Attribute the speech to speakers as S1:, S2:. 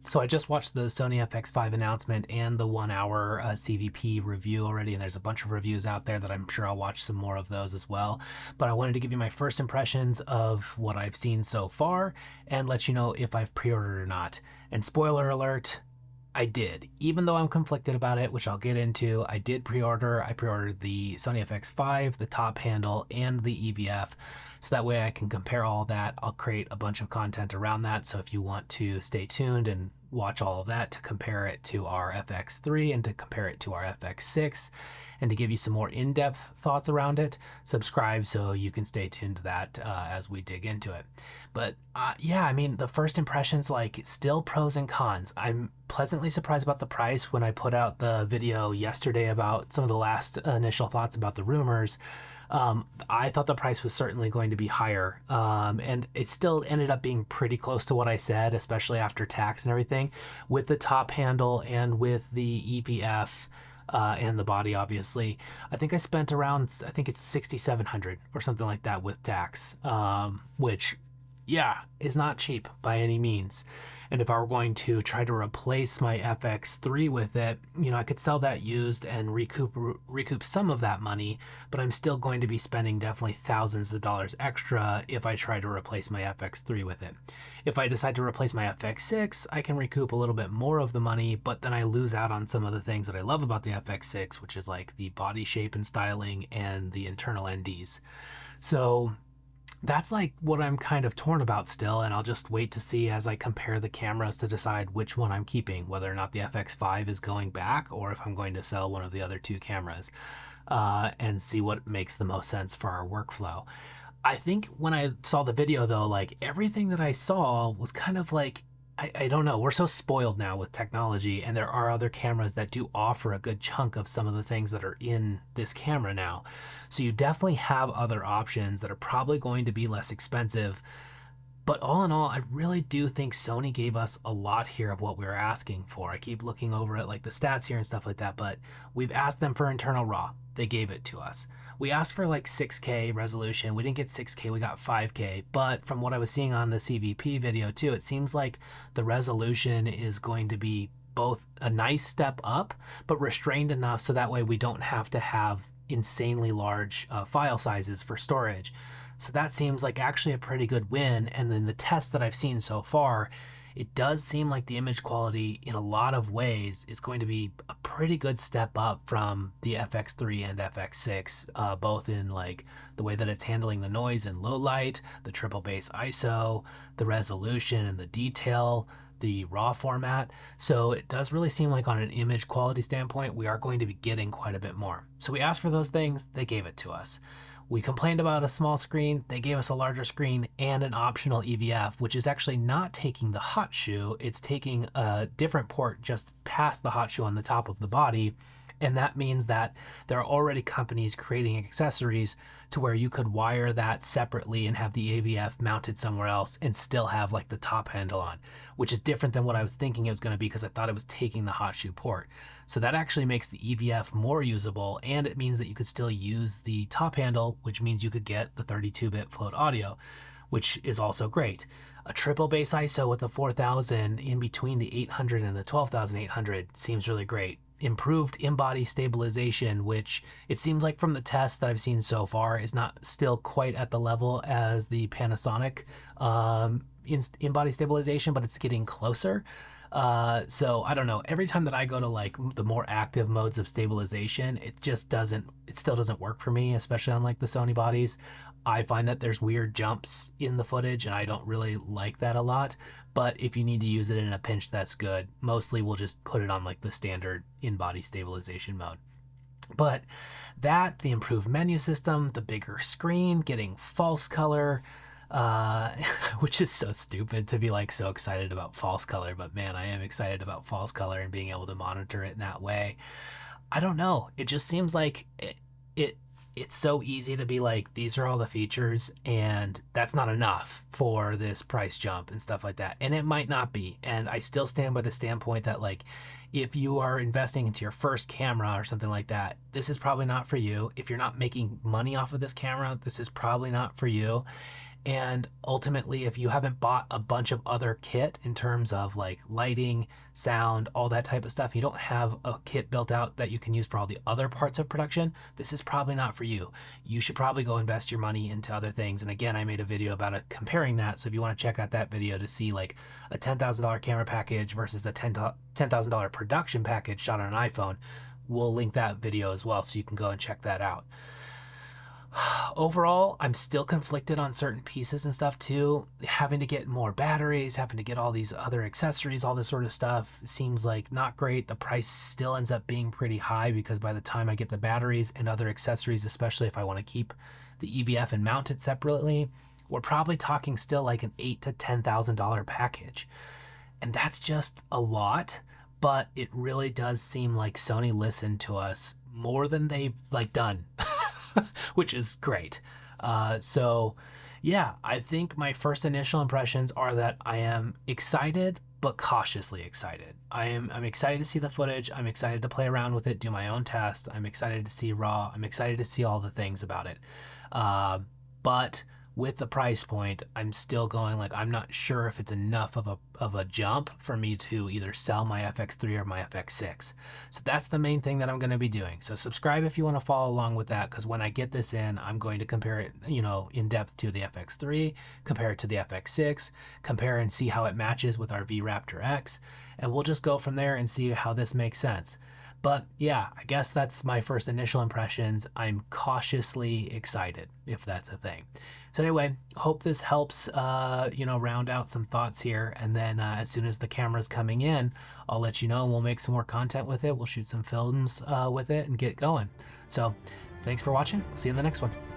S1: So I just watched the Sony FX5 announcement and the 1 hour CVP review already, and there's a bunch of reviews out there that I'm sure I'll watch some more of those as well. But I wanted to give you my first impressions of what I've seen so far and let you know if I've pre-ordered or not. And spoiler alert, I did. Even though I'm conflicted about it, which I'll get into, I did pre-order. I pre-ordered the Sony FX5, the top handle, and the EVF. So that way I can compare all that. I'll create a bunch of content around that. So if you want to stay tuned and watch all of that to compare it to our FX3 and to compare it to our FX6 and to give you some more in-depth thoughts around it, subscribe so you can stay tuned to that as we dig into it. But yeah, I mean, the first impressions, like, still pros and cons. I'm pleasantly surprised about the price. When I put out the video yesterday about some of the last initial thoughts about the rumors, I thought the price was certainly going to be higher, and it still ended up being pretty close to what I said, especially after tax and everything, with the top handle and with the EVF and the body, obviously. I think I spent around, I think it's 6,700 or something like that with tax, which, yeah, is not cheap by any means. And if I were going to try to replace my FX3 with it, you know, I could sell that used and recoup some of that money, but I'm still going to be spending definitely thousands of dollars extra if I try to replace my FX3 with it. If I decide to replace my FX6, I can recoup a little bit more of the money, but then I lose out on some of the things that I love about the FX6, which is like the body shape and styling and the internal NDs. So that's like what I'm kind of torn about still, and I'll just wait to see as I compare the cameras to decide which one I'm keeping, whether or not the FX5 is going back or if I'm going to sell one of the other two cameras, and see what makes the most sense for our workflow. I think when I saw the video though, like, everything that I saw was kind of like, I don't know, we're so spoiled now with technology, and there are other cameras that do offer a good chunk of some of the things that are in this camera now. So you definitely have other options that are probably going to be less expensive. But all in all, I really do think Sony gave us a lot here of what we were asking for. I keep looking over at like the stats here and stuff like that, but we've asked them for internal RAW. They gave it to us. We asked for like 6K resolution. We didn't get 6K, we got 5K. But from what I was seeing on the CVP video too, it seems like the resolution is going to be both a nice step up, but restrained enough so that way we don't have to have insanely large file sizes for storage. So that seems like actually a pretty good win. And then the tests that I've seen so far, it does seem like the image quality in a lot of ways is going to be a pretty good step up from the FX3 and FX6, both in like the way that it's handling the noise in low light, the triple base ISO, the resolution and the detail, the raw format. So it does really seem like on an image quality standpoint, we are going to be getting quite a bit more. So we asked for those things, they gave it to us. We complained about a small screen, they gave us a larger screen and an optional EVF, which is actually not taking the hot shoe, it's taking a different port just past the hot shoe on the top of the body. And that means that there are already companies creating accessories to where you could wire that separately and have the AVF mounted somewhere else and still have like the top handle on, which is different than what I was thinking it was going to be because I thought it was taking the hot shoe port. So that actually makes the EVF more usable, and it means that you could still use the top handle, which means you could get the 32-bit float audio, which is also great. A triple bass ISO with a 4000 in between the 800 and the 12800 seems really great. Improved in-body stabilization, which it seems like from the tests that I've seen so far is not still quite at the level as the Panasonic in-body stabilization, but it's getting closer. So I don't know, every time that I go to like the more active modes of stabilization, it still doesn't work for me, especially on like the Sony bodies. I find that there's weird jumps in the footage and I don't really like that a lot. But if you need to use it in a pinch, that's good. Mostly we'll just put it on like the standard in-body stabilization mode. But that, the improved menu system, the bigger screen, getting false color, which is so stupid to be like so excited about false color, but man, I am excited about false color and being able to monitor it in that way. I don't know. It just seems like it's so easy to be like, these are all the features and that's not enough for this price jump and stuff like that. And it might not be. And I still stand by the standpoint that like, if you are investing into your first camera or something like that, this is probably not for you. If you're not making money off of this camera, this is probably not for you. And ultimately, if you haven't bought a bunch of other kit in terms of like lighting, sound, all that type of stuff, you don't have a kit built out that you can use for all the other parts of production, this is probably not for you. You should probably go invest your money into other things. And again, I made a video about it comparing that. So if you want to check out that video to see like a $10,000 camera package versus a $10,000 production package shot on an iPhone, we'll link that video as well so you can go and check that out. Overall, I'm still conflicted on certain pieces and stuff too. Having to get more batteries, having to get all these other accessories, all this sort of stuff seems like not great. The price still ends up being pretty high because by the time I get the batteries and other accessories, especially if I want to keep the EVF and mount it separately, we're probably talking still like an $8,000 to $10,000 package. And that's just a lot, but it really does seem like Sony listened to us more than they've like done. Which is great. So yeah, I think my first initial impressions are that I am excited, but cautiously excited. I'm excited to see the footage. I'm excited to play around with it, do my own test. I'm excited to see raw. I'm excited to see all the things about it. But with the price point, I'm still going like, I'm not sure if it's enough of a jump for me to either sell my FX3 or my FX6. So that's the main thing that I'm going to be doing. So subscribe if you want to follow along with that, because when I get this in, I'm going to compare it, in depth to the FX3, compare it to the FX6, compare and see how it matches with our V Raptor X, and we'll just go from there and see how this makes sense. But yeah, I guess that's my first initial impressions. I'm cautiously excited, if that's a thing. So anyway, hope this helps, round out some thoughts here. And then as soon as the camera's coming in, I'll let you know and we'll make some more content with it. We'll shoot some films with it and get going. So thanks for watching. See you in the next one.